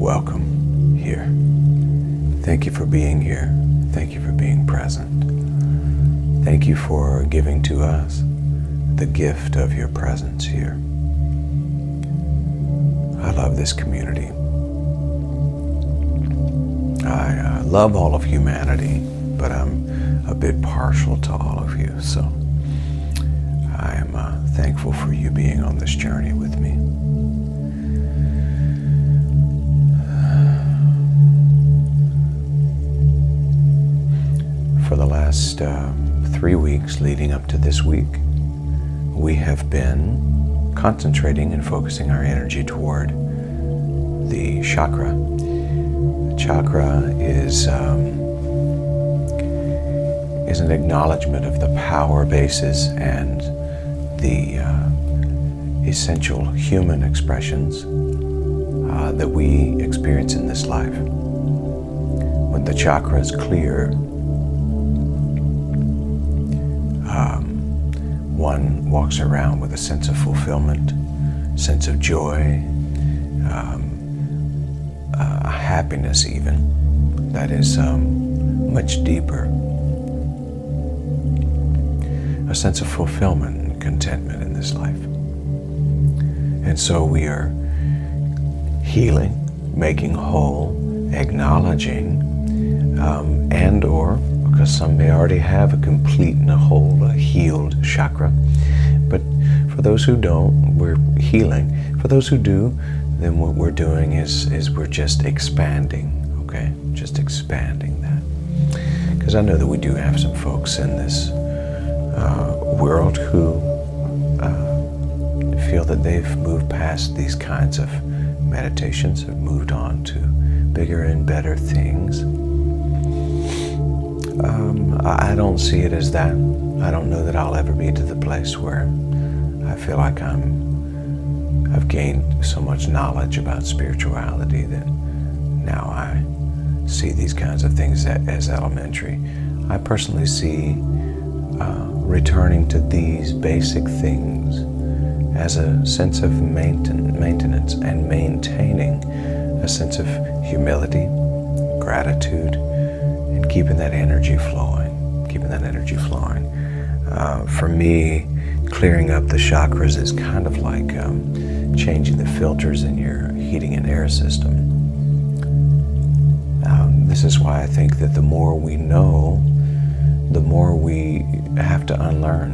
welcome here. Thank you for being here. Thank you for being present. Thank you for giving to us the gift of your presence here. I love this community. I love all of humanity, but I'm a bit partial to all of you, so I am thankful for you being on this journey with me. For the last 3 weeks leading up to this week, we have been concentrating and focusing our energy toward the chakra. The chakra is an acknowledgement of the power bases and the essential human expressions that we experience in this life. When the chakra is clear, one walks around with a sense of fulfillment, sense of joy, a happiness even that is much deeper, a sense of fulfillment and contentment in this life. And so we are healing, making whole, acknowledging, and or, because some may already have a complete and a whole, a healed chakra. But for those who don't, we're healing. For those who do, then what we're doing is we're just expanding, okay? Just expanding that. Because I know that we do have some folks in this world who feel that they've moved past these kinds of meditations, have moved on to bigger and better things. I don't see it as that. I don't know that I'll ever be to the place where I feel like I've gained so much knowledge about spirituality that now I see these kinds of things as elementary. I personally see returning to these basic things as a sense of maintenance and maintaining a sense of humility, gratitude, and keeping that energy flowing. For me, clearing up the chakras is kind of like changing the filters in your heating and air system. This is why I think that the more we know, the more we have to unlearn.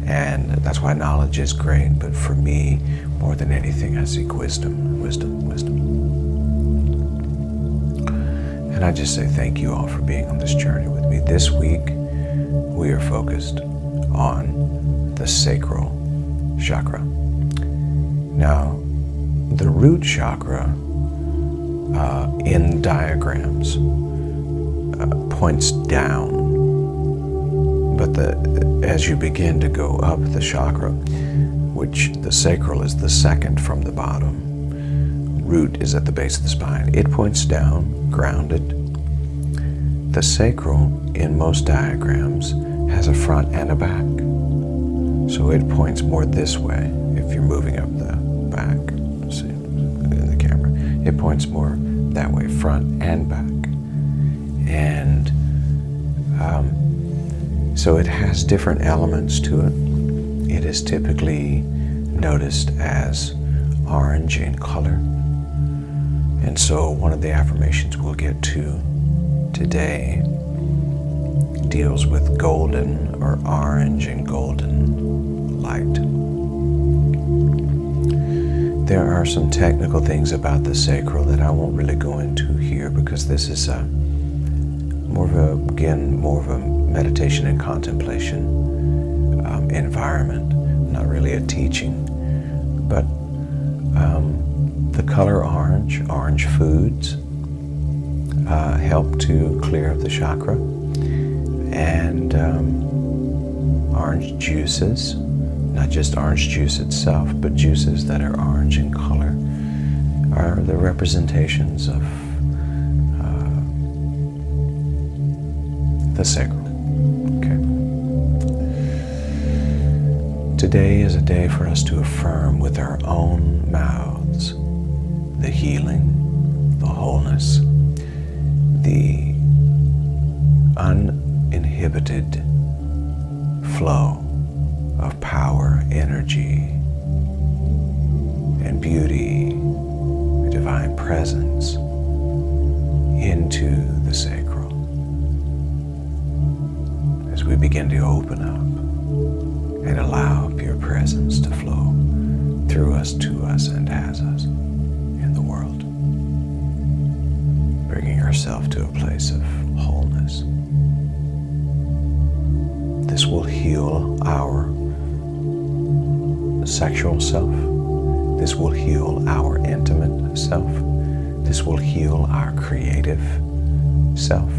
And that's why knowledge is great, but for me, more than anything, I seek wisdom. And I just say thank you all for being on this journey with me. This week, we are focused on the sacral chakra. Now, the root chakra in diagrams points down, but as you begin to go up the chakra, which the sacral is the second from the bottom, root is at the base of the spine. It points down, grounded. The sacral, in most diagrams, has a front and a back. So it points more this way if you're moving up the back. See in the camera. It points more that way, front and back. And so it has different elements to it. It is typically noticed as orange in color. And so one of the affirmations we'll get to today deals with golden or orange and golden light. There are some technical things about the sacral that I won't really go into here because this is more of a meditation and contemplation environment, not really a teaching. But the color orange foods help to clear up the chakra, and orange juices, not just orange juice itself, but juices that are orange in color, are the representations of the sacral. Okay. Today is a day for us to affirm with our own mouths the healing, the wholeness, the uninhibited flow of power, energy, and beauty, a divine presence into the sacral. As we begin to open up and allow pure presence to flow through us, to us, and as us in the world, bringing ourselves to a place of wholeness. This will heal our sexual self. This will heal our intimate self. This will heal our creative self.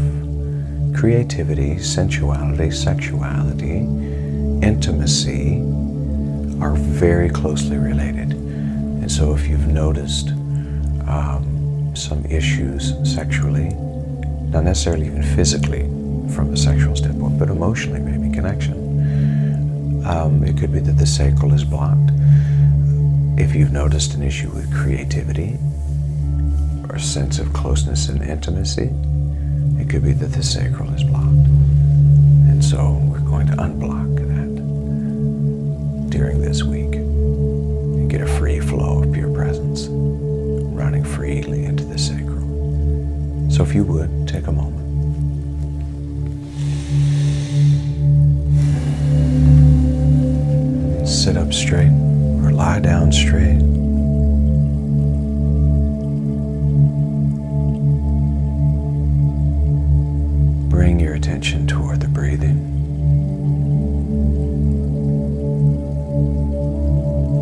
Creativity, sensuality, sexuality, intimacy are very closely related. And so if you've noticed some issues sexually, not necessarily even physically from a sexual standpoint, but emotionally maybe, connection. It could be that the sacral is blocked. If you've noticed an issue with creativity or a sense of closeness and intimacy, it could be that the sacral is blocked. And so we're going to unblock that during this week and get a free flow of pure presence running freely into the sacral. So if you would, take a moment. Sit up straight or lie down straight. Bring your attention toward the breathing.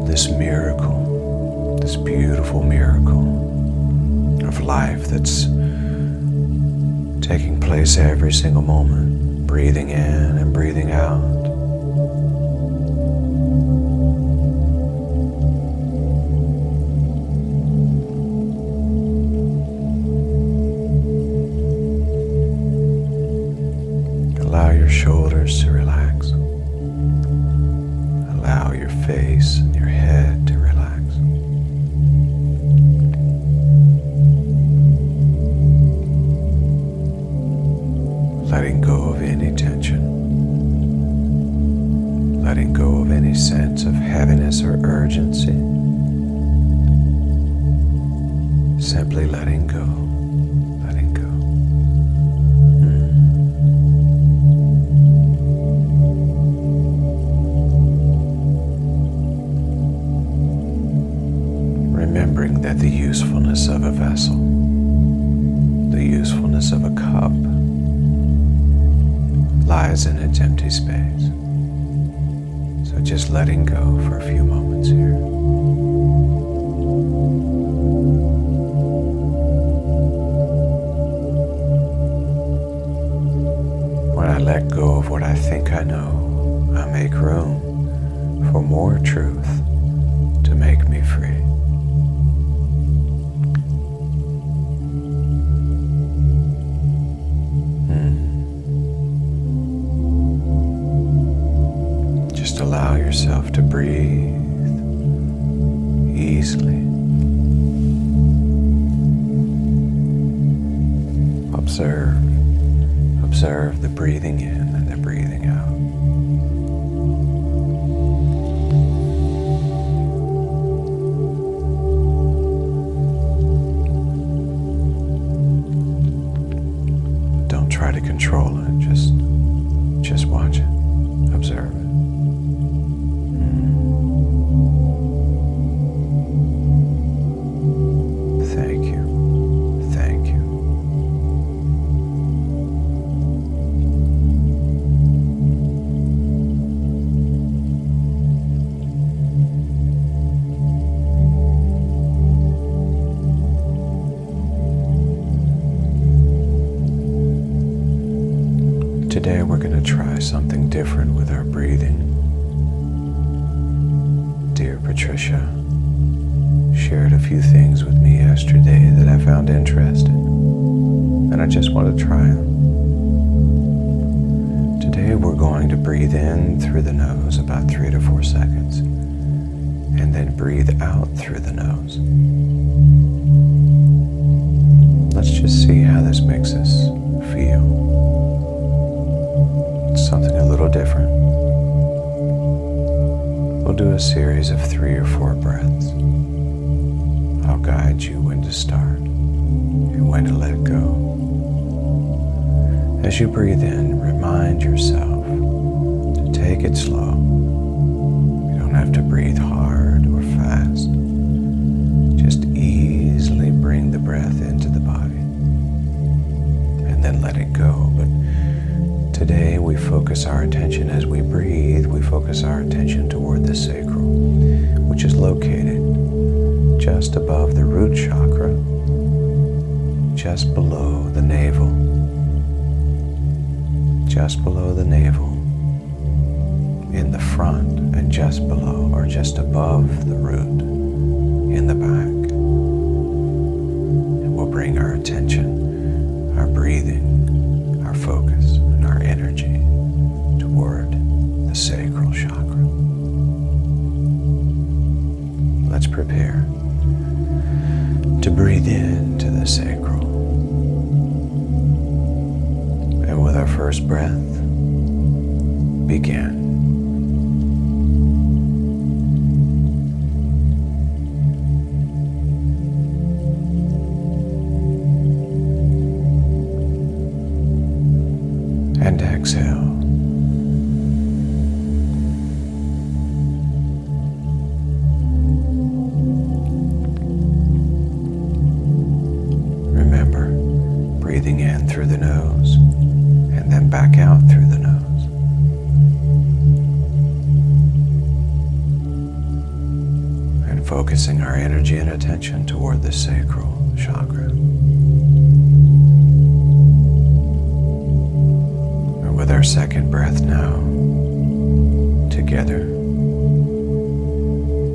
This miracle, this beautiful miracle of life that's taking place every single moment, breathing in and breathing out. Allow your shoulders to relax. Allow your face and your head to relax. Letting go of any tension. Letting go of any sense of heaviness or urgency. Simply letting go. Letting go. Remembering that the usefulness of a vessel, the usefulness of a cup, lies in its empty space. So just letting go for a few moments here. When I let go of what I think I know, I make room for more truth to make me free. Allow yourself to breathe easily. Observe the breathing in and the breathing out. Don't try to control it, just watch it, observe it. Today we're going to try something different with our breathing. Dear Patricia shared a few things with me yesterday that I found interesting, and I just want to try them. Today we're going to breathe in through the nose about 3 to 4 seconds, and then breathe out through the nose. a series of 3 or 4 breaths. I'll guide you when to start and when to let go. As you breathe in, remind yourself to take it slow. You don't have to breathe hard or fast. Just easily bring the breath into the body and then let it go. But today we focus our attention as we breathe, we focus our attention toward the sacral, which is located just above the root chakra, just below the navel. Just below the navel, in the front, and just below or just above the root, in the back. And we'll bring our attention, our breathing, our focus, and our energy toward the sacral chakra. Let's prepare to breathe into the sacral. And with our first breath, begin. And exhale. Remember, breathing in through the nose and then back out through the nose. And focusing our energy and attention toward the sacral chakra. And with our second breath now, together,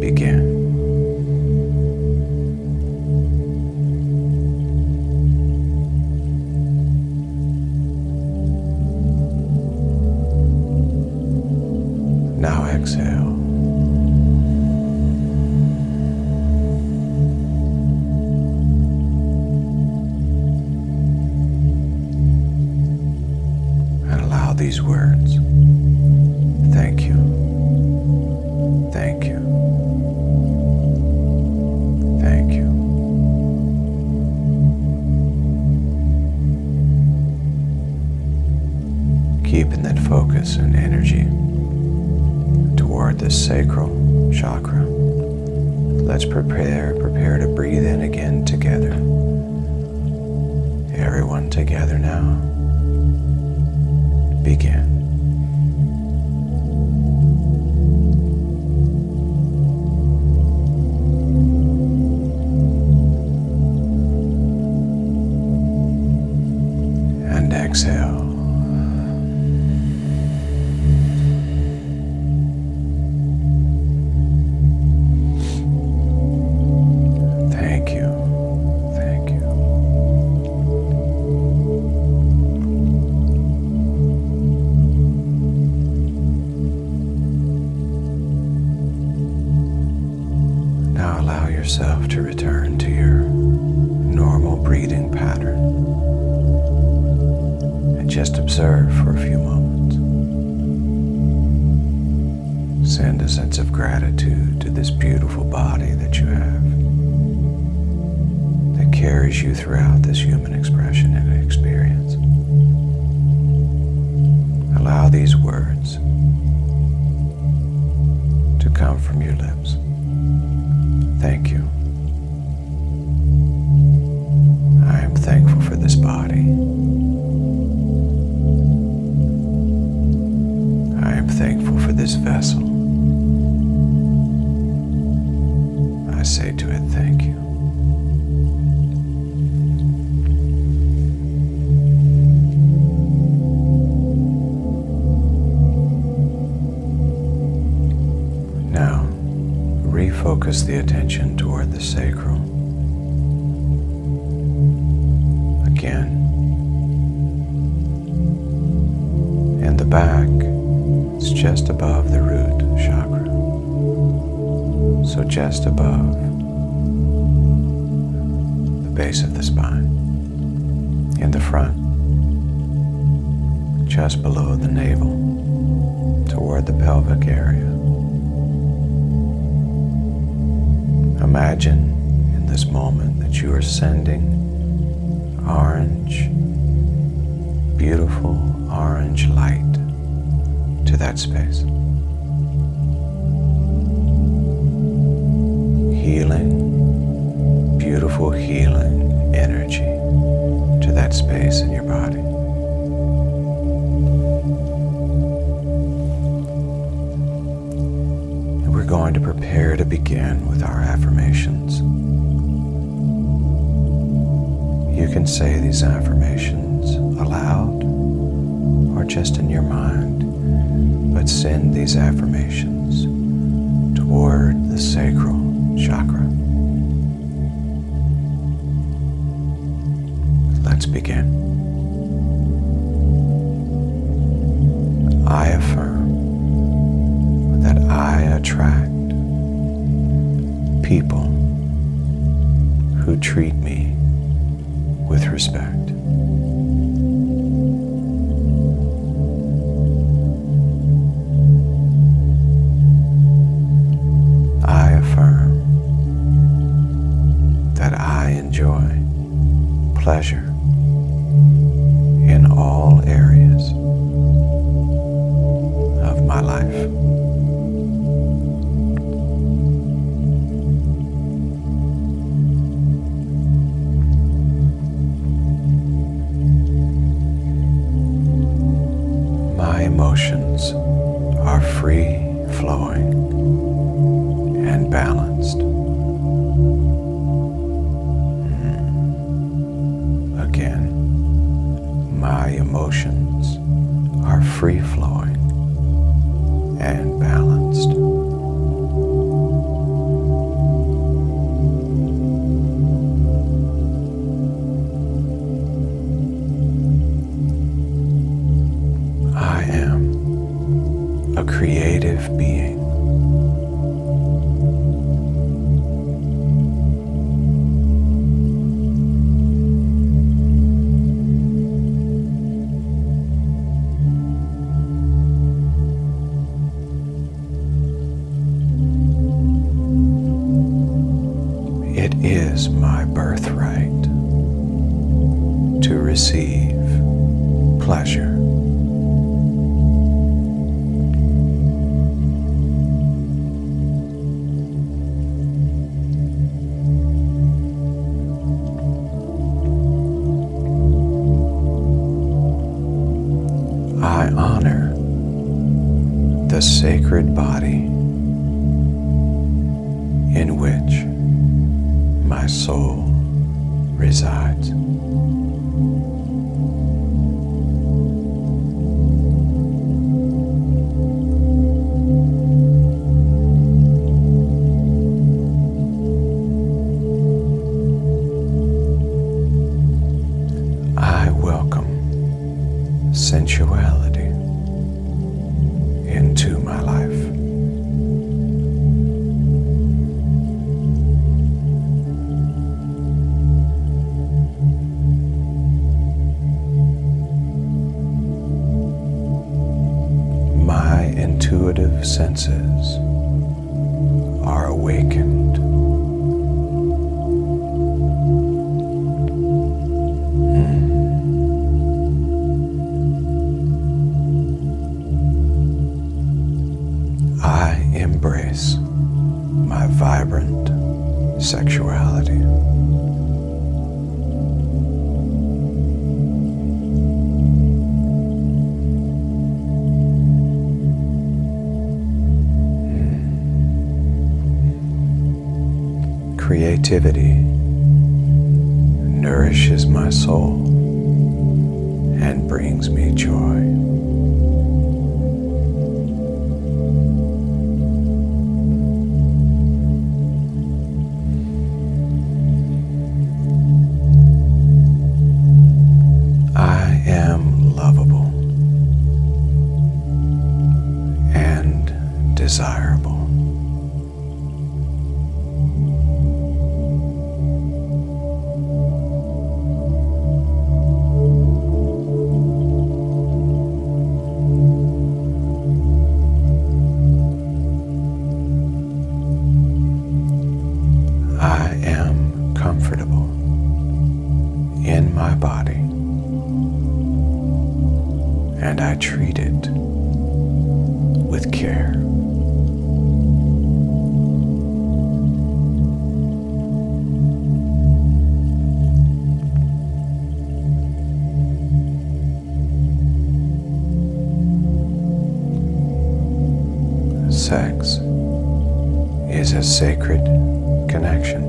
begin. Now exhale. And allow these words, thank you, thank you, thank you. Keeping that focus and energy toward the sacral chakra. Let's prepare to breathe in again together. Everyone together now. Begin. And exhale. Now allow yourself to return to your normal breathing pattern and just observe for a few moments. Send a sense of gratitude to this beautiful body that you have that carries you throughout this human expression and experience. Allow these words to come from your lips. Thank you. I am thankful for this body. I am thankful for this vessel. I say to it, thank you. Now, refocus the attention toward the sacral. Again. In the back, it's just above the root chakra. So just above the base of the spine. In the front, just below the navel, toward the pelvic area. Imagine in this moment that you are sending orange, beautiful orange light to that space. Healing, beautiful healing energy to that space in your body. And we're going to prepare to begin with our affirmations. You can say these affirmations aloud or just in your mind, but send these affirmations toward the sacral chakra. Let's begin. I affirm that I attract people who treat me with respect. I affirm that I enjoy pleasure in all areas of my life. My emotions are free flowing and balanced. Again, my emotions are free flowing and balanced. I am a creative being. It is my birthright to receive pleasure. I honor the sacred body in which my soul resides. I welcome sensuality into my life. My intuitive senses are awakened. I embrace my vibrant sexuality. Creativity nourishes my soul and brings me joy. I am lovable and desirable. my body, and I treat it with care. Sex is a sacred connection.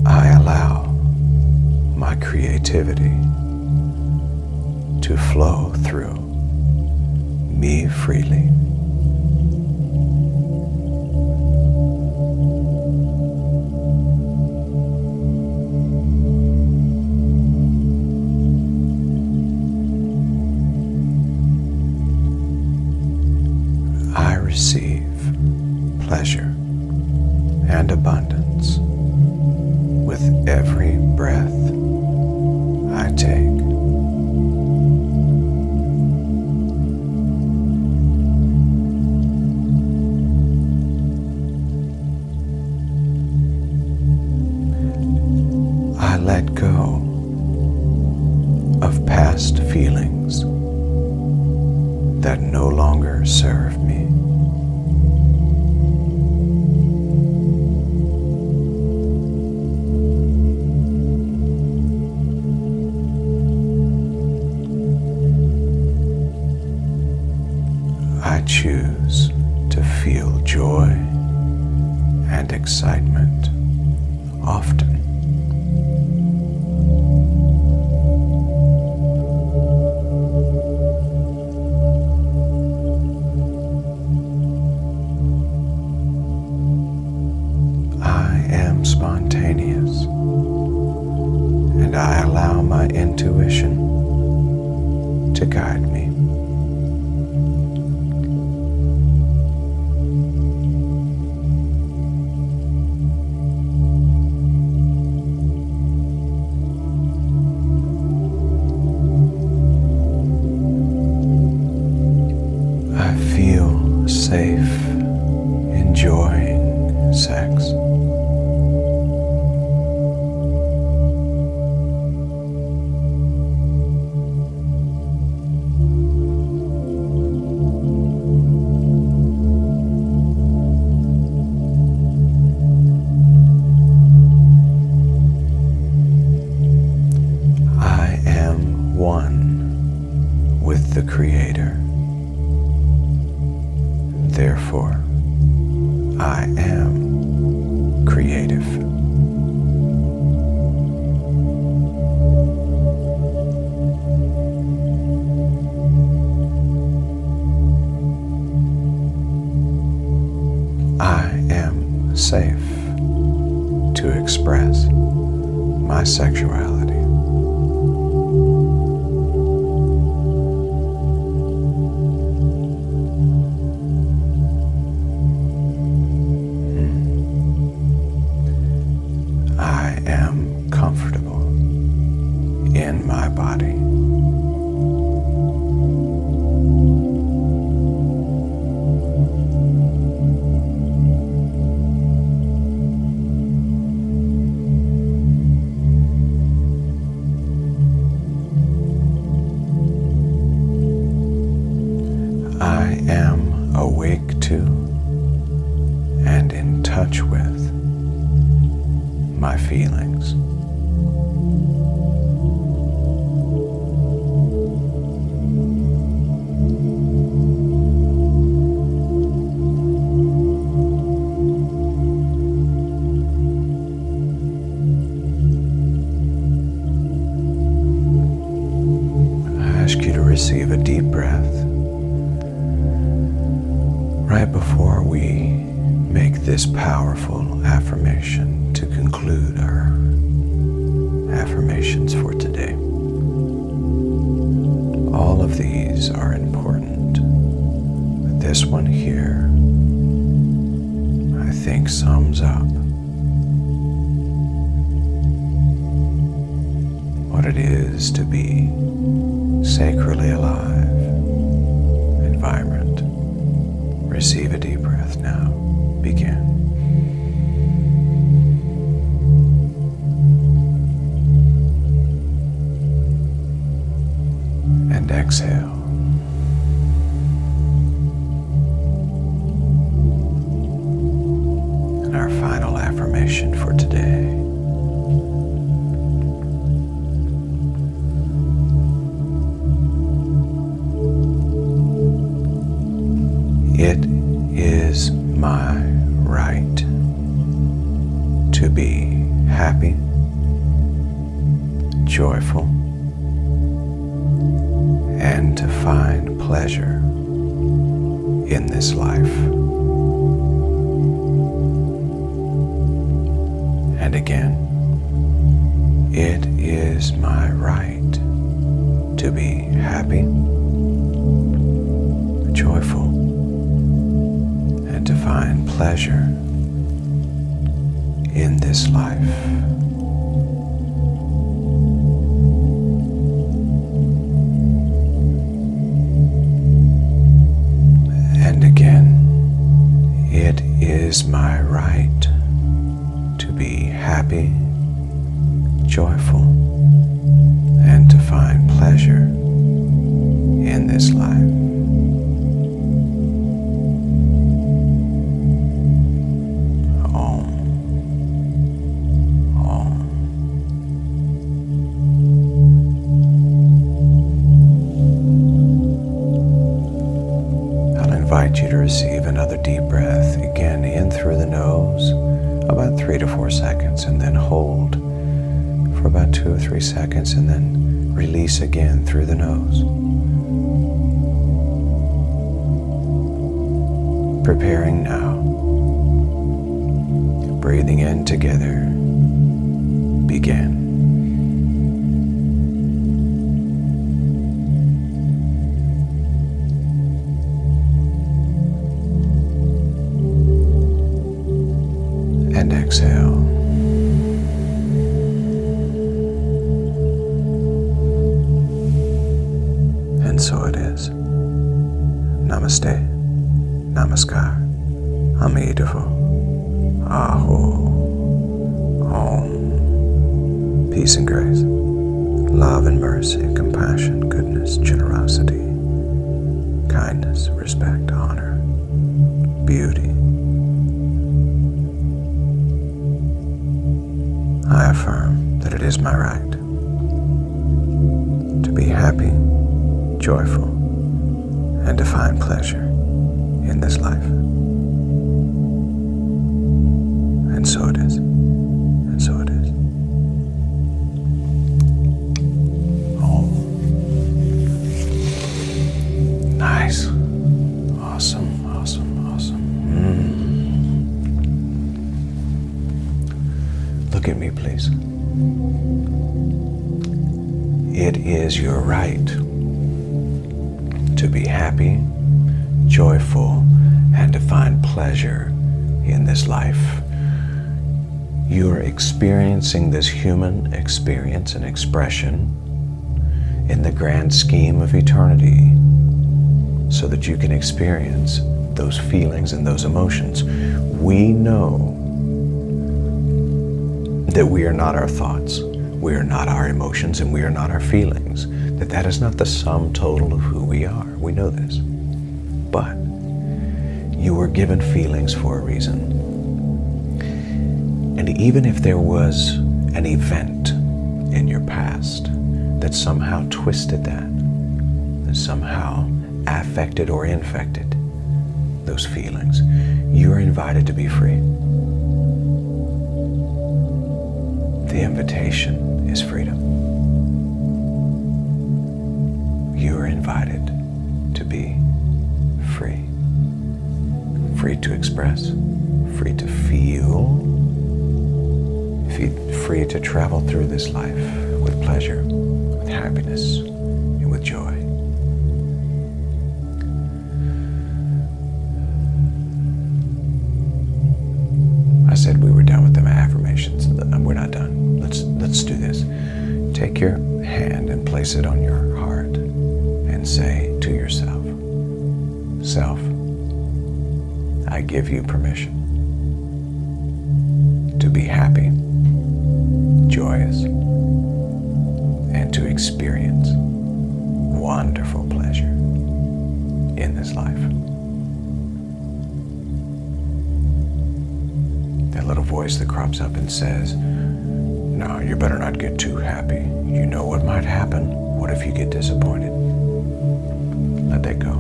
I allow my creativity to flow through me freely. I receive pleasure and abundance with every breath I take. I let go of past feelings that no longer serve me. I choose to feel joy and excitement often. I am spontaneous, and I allow my intuition to guide me. I feel safe enjoying sex. I am one with the Creator. Therefore, I am creative. I am safe to express my sexuality. I am comfortable in my body. I am awake to and in touch with my feelings. I ask you to receive a deep breath right before we make this powerful affirmation to conclude our affirmations for today. All of these are important, but this one here, I think, sums up what it is to be sacrally alive and vibrant. Receive a deep breath now. Begin. And exhale. And our final affirmation for today. It is my right to be happy, joyful, and to find pleasure in this life. And again, it is my right to be happy, joyful, and to find pleasure in this life. And again, it is my right to be happy, joyful, and to find pleasure in this life. Invite you to receive another deep breath, again in through the nose, about 3 to 4 seconds, and then hold for about 2 or 3 seconds, and then release again through the nose. Preparing now. Breathing in together. Begin. And exhale. And so it is. Namaste, Namaskar, Amitabha, Aho, Om. Peace and grace, love and mercy, compassion, goodness, generosity, kindness, respect, honor, beauty. I affirm that it is my right to be happy, joyful, and to find pleasure in this life. And so it is. And so it is. Oh. Nice. Awesome, awesome, awesome. Look at me, please. It is your right to be happy, joyful, and to find pleasure in this life. You are experiencing this human experience and expression in the grand scheme of eternity so that you can experience those feelings and those emotions. We know that we are not our thoughts, we are not our emotions, and we are not our feelings. That is not the sum total of who we are. We know this. But you were given feelings for a reason. And even if there was an event in your past that somehow twisted that somehow affected or infected those feelings, you are invited to be free. The invitation is freedom. You are invited to be free. Free to express, free to feel, free to travel through this life with pleasure, with happiness, and with joy. I said we were done with the affirmations. We're not done. Let's do this. Take your hand and place it on your heart. and say to yourself, self, I give you permission to be happy, joyous, and to experience wonderful pleasure in this life. That little voice that crops up and says, no, you better not get too happy. You know what might happen. What if you get disappointed? Let that go.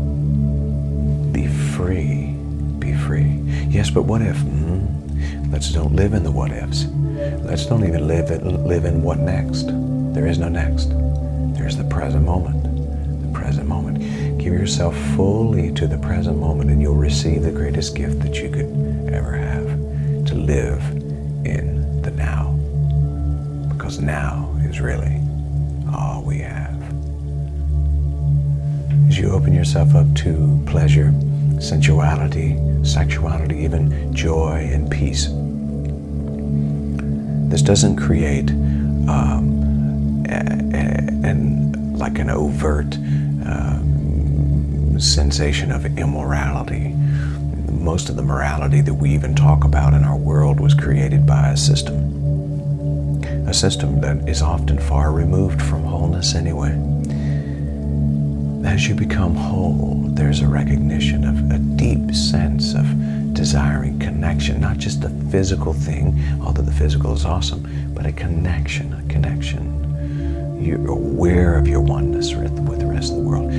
Be free. Be free. Yes, but what if? Let's don't live in the what ifs. Let's don't even live in what next. There is no next. There's the present moment. The present moment. Give yourself fully to the present moment and you'll receive the greatest gift that you could ever have, to live in the now. Because now is really all we have. As you open yourself up to pleasure, sensuality, sexuality, even joy and peace, this doesn't create an overt sensation of immorality. Most of the morality that we even talk about in our world was created by a system that is often far removed from wholeness anyway. As you become whole, there's a recognition of a deep sense of desiring connection, not just a physical thing, although the physical is awesome, but a connection. You're aware of your oneness with the rest of the world.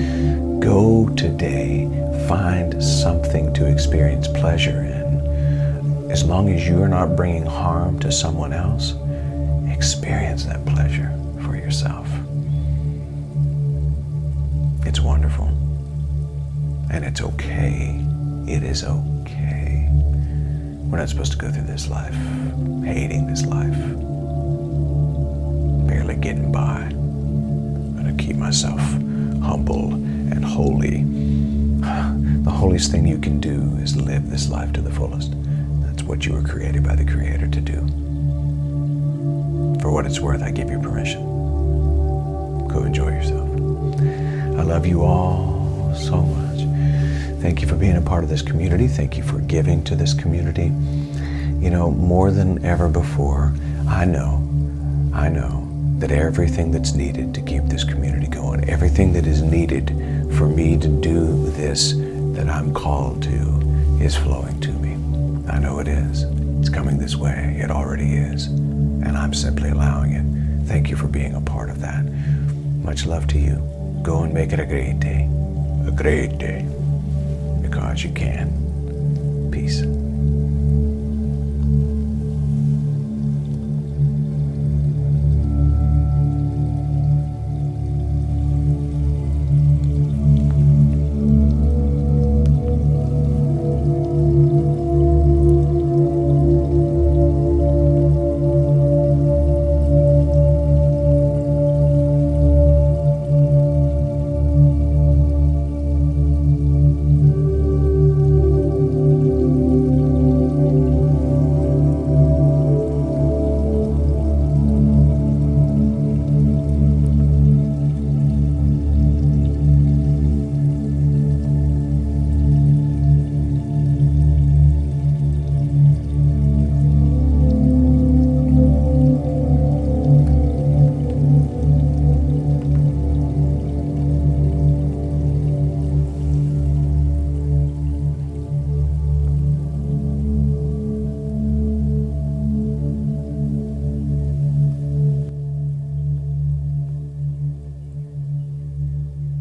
Go today, find something to experience pleasure in. As long as you're not bringing harm to someone else, experience that pleasure for yourself. It's wonderful. And it's okay. It is okay. We're not supposed to go through this life hating this life, barely getting by. I'm going to keep myself humble and holy. The holiest thing you can do is live this life to the fullest. That's what you were created by the Creator to do. For what it's worth, I give you permission. Go enjoy yourself. I love you all so much. Thank you for being a part of this community. Thank you for giving to this community. You know, more than ever before, I know that everything that's needed to keep this community going, everything that is needed for me to do this that I'm called to, is flowing to me. I know it is. It's coming this way. It already is. And I'm simply allowing it. Thank you for being a part of that. Much love to you. Go and make it a great day. A great day. Because you can. Peace.